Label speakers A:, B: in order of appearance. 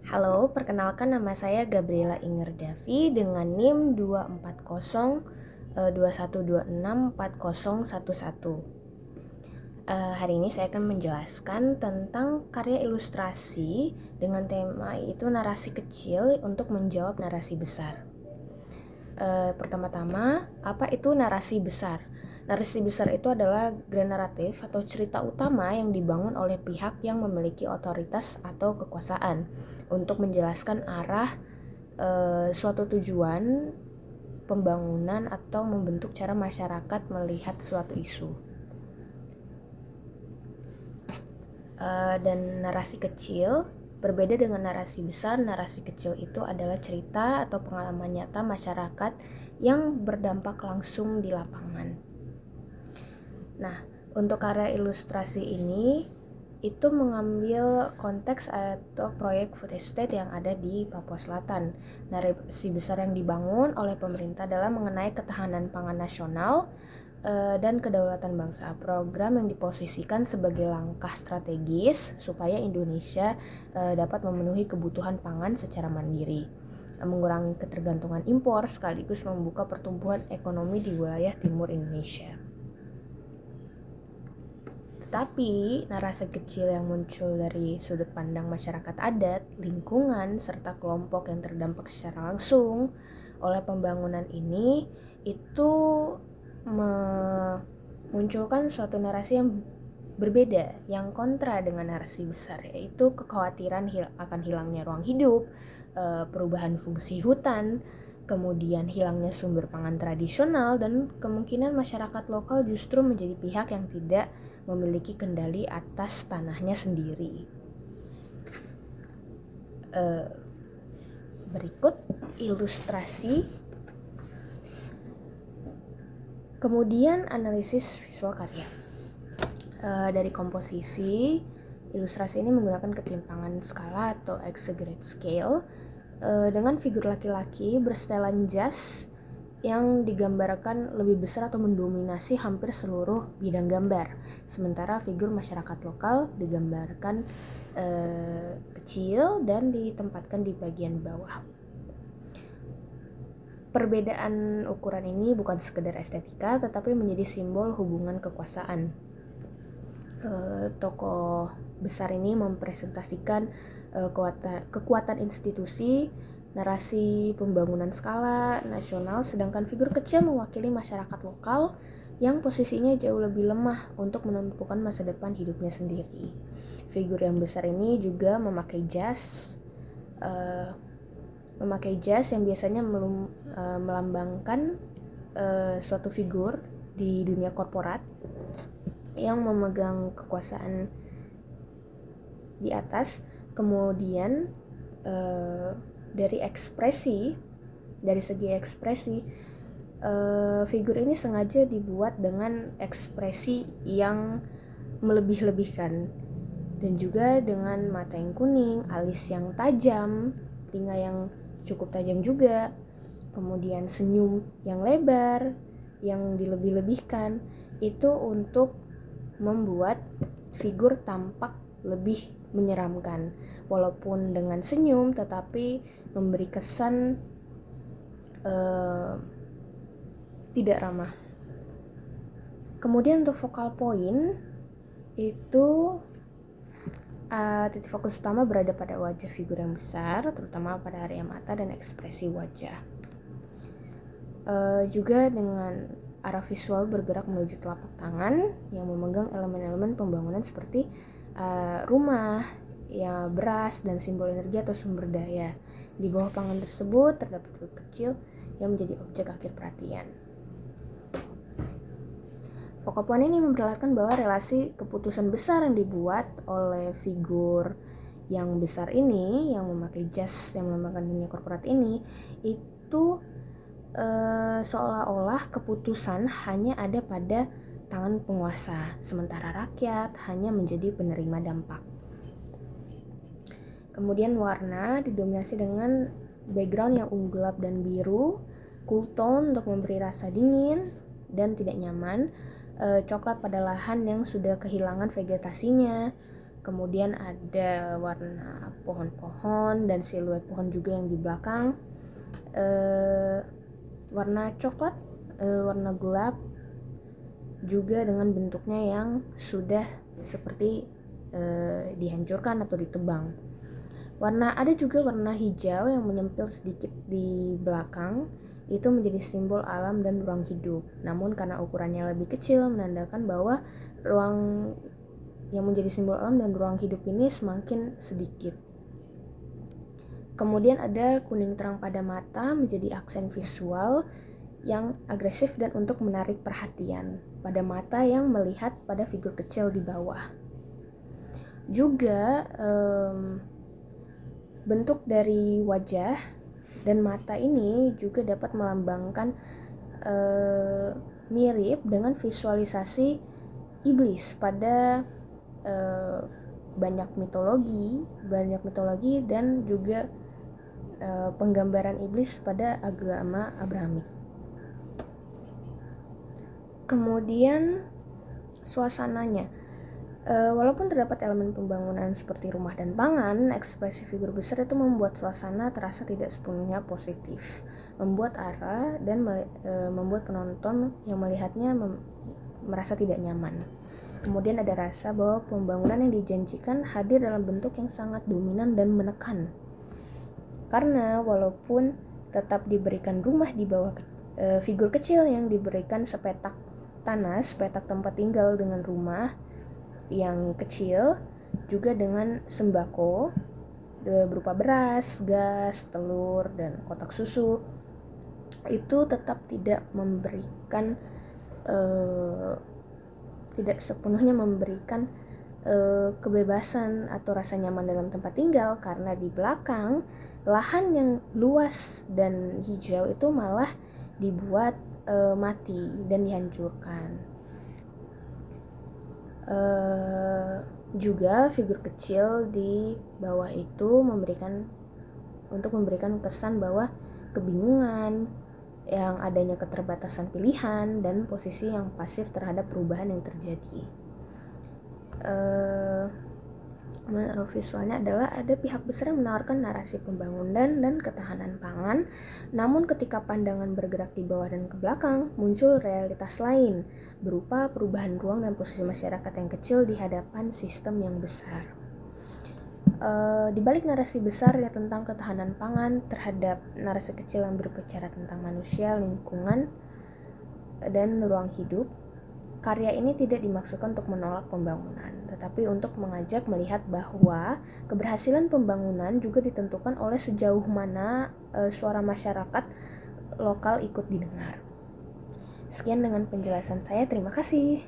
A: Halo, perkenalkan nama saya Gabriela Inger Davi dengan NIM 24021264011. Hari ini saya akan menjelaskan tentang karya ilustrasi dengan tema yaitu narasi kecil untuk menjawab narasi besar. Pertama-tama, apa itu narasi besar? Narasi besar itu adalah grand naratif atau cerita utama yang dibangun oleh pihak yang memiliki otoritas atau kekuasaan untuk menjelaskan arah suatu tujuan pembangunan atau membentuk cara masyarakat melihat suatu isu. Dan narasi kecil berbeda dengan narasi besar. Narasi kecil itu adalah cerita atau pengalaman nyata masyarakat yang berdampak langsung di lapangan. Nah, untuk karya ilustrasi ini itu mengambil konteks atau proyek food estate yang ada di Papua Selatan. Narasi besar yang dibangun oleh pemerintah adalah mengenai ketahanan pangan nasional dan kedaulatan bangsa. Program yang diposisikan sebagai langkah strategis supaya Indonesia dapat memenuhi kebutuhan pangan secara mandiri, mengurangi ketergantungan impor sekaligus membuka pertumbuhan ekonomi di wilayah timur Indonesia. Tetapi narasi kecil yang muncul dari sudut pandang masyarakat adat, lingkungan, serta kelompok yang terdampak secara langsung oleh pembangunan ini itu memunculkan suatu narasi yang berbeda, yang kontra dengan narasi besar, yaitu kekhawatiran akan hilangnya ruang hidup, perubahan fungsi hutan, kemudian hilangnya sumber pangan tradisional, dan kemungkinan masyarakat lokal justru menjadi pihak yang tidak memiliki kendali atas tanahnya sendiri. Berikut ilustrasi, kemudian analisis visual karya. Dari komposisi, ilustrasi ini menggunakan ketimpangan skala atau exaggerate scale dengan figur laki-laki bersetelan jas yang digambarkan lebih besar atau mendominasi hampir seluruh bidang gambar, sementara figur masyarakat lokal digambarkan kecil dan ditempatkan di bagian bawah. Perbedaan ukuran ini bukan sekedar estetika, tetapi menjadi simbol hubungan kekuasaan. Tokoh besar ini mempresentasikan kekuatan institusi, narasi pembangunan skala nasional, sedangkan figur kecil mewakili masyarakat lokal yang posisinya jauh lebih lemah untuk menentukan masa depan hidupnya sendiri. Figur yang besar ini juga memakai jas yang biasanya melambangkan suatu figur di dunia korporat yang memegang kekuasaan di atas. Kemudian dari segi ekspresi, figur ini sengaja dibuat dengan ekspresi yang melebih-lebihkan, dan juga dengan mata yang kuning, alis yang tajam, telinga yang cukup tajam juga, kemudian senyum yang lebar, yang dilebih-lebihkan, itu untuk membuat figur tampak lebih menyeramkan. Walaupun dengan senyum, tetapi memberi kesan tidak ramah. Kemudian untuk focal point itu titik fokus utama berada pada wajah figur yang besar, terutama pada area mata dan ekspresi wajah. Juga dengan arah visual bergerak menuju telapak tangan yang memegang elemen-elemen pembangunan seperti rumah, ya, beras, dan simbol energi atau sumber daya. Di bawah pangan tersebut terdapat figur kecil yang menjadi objek akhir perhatian. Focal point ini memperlihatkan bahwa relasi keputusan besar yang dibuat oleh figur yang besar ini, yang memakai jas yang melambangkan dunia korporat ini, itu seolah-olah keputusan hanya ada pada tangan penguasa, sementara rakyat hanya menjadi penerima dampak. Kemudian warna didominasi dengan background yang ungu gelap dan biru, cool tone untuk memberi rasa dingin dan tidak nyaman, coklat pada lahan yang sudah kehilangan vegetasinya, kemudian ada warna pohon-pohon dan siluet pohon juga yang di belakang, warna coklat, warna gelap, juga dengan bentuknya yang sudah seperti dihancurkan atau ditebang. Ada juga warna hijau yang menyempil sedikit di belakang, itu menjadi simbol alam dan ruang hidup. Namun karena ukurannya lebih kecil, menandakan bahwa ruang yang menjadi simbol alam dan ruang hidup ini semakin sedikit. Kemudian ada kuning terang pada mata, menjadi aksen visual yang agresif dan untuk menarik perhatian pada mata yang melihat pada figur kecil di bawah. Juga bentuk dari wajah dan mata ini juga dapat melambangkan mirip dengan visualisasi iblis pada banyak mitologi dan juga penggambaran iblis pada agama Abrahamik. Kemudian suasananya, walaupun terdapat elemen pembangunan seperti rumah dan pangan, ekspresi figur besar itu membuat suasana terasa tidak sepenuhnya positif, membuat arah dan membuat penonton yang melihatnya merasa tidak nyaman. Kemudian ada rasa bahwa pembangunan yang dijanjikan hadir dalam bentuk yang sangat dominan dan menekan. Karena walaupun tetap diberikan rumah di bawah figur kecil yang diberikan sepetak tanah, sepetak tempat tinggal dengan rumah yang kecil, juga dengan sembako berupa beras, gas, telur, dan kotak susu, itu tetap tidak sepenuhnya memberikan kebebasan atau rasa nyaman dalam tempat tinggal, karena di belakang lahan yang luas dan hijau itu malah dibuat mati dan dihancurkan. Juga figur kecil di bawah itu memberikan kesan bahwa kebingungan, yang adanya keterbatasan pilihan, dan posisi yang pasif terhadap perubahan yang terjadi. Menurut visualnya adalah ada pihak besar yang menawarkan narasi pembangunan dan ketahanan pangan, namun ketika pandangan bergerak di bawah dan ke belakang, muncul realitas lain berupa perubahan ruang dan posisi masyarakat yang kecil di hadapan sistem yang besar. Di balik narasi besar ya tentang ketahanan pangan terhadap narasi kecil yang berbicara tentang manusia, lingkungan, dan ruang hidup, karya ini tidak dimaksudkan untuk menolak pembangunan, tetapi untuk mengajak melihat bahwa keberhasilan pembangunan juga ditentukan oleh sejauh mana suara masyarakat lokal ikut didengar. Sekian dengan penjelasan saya, terima kasih.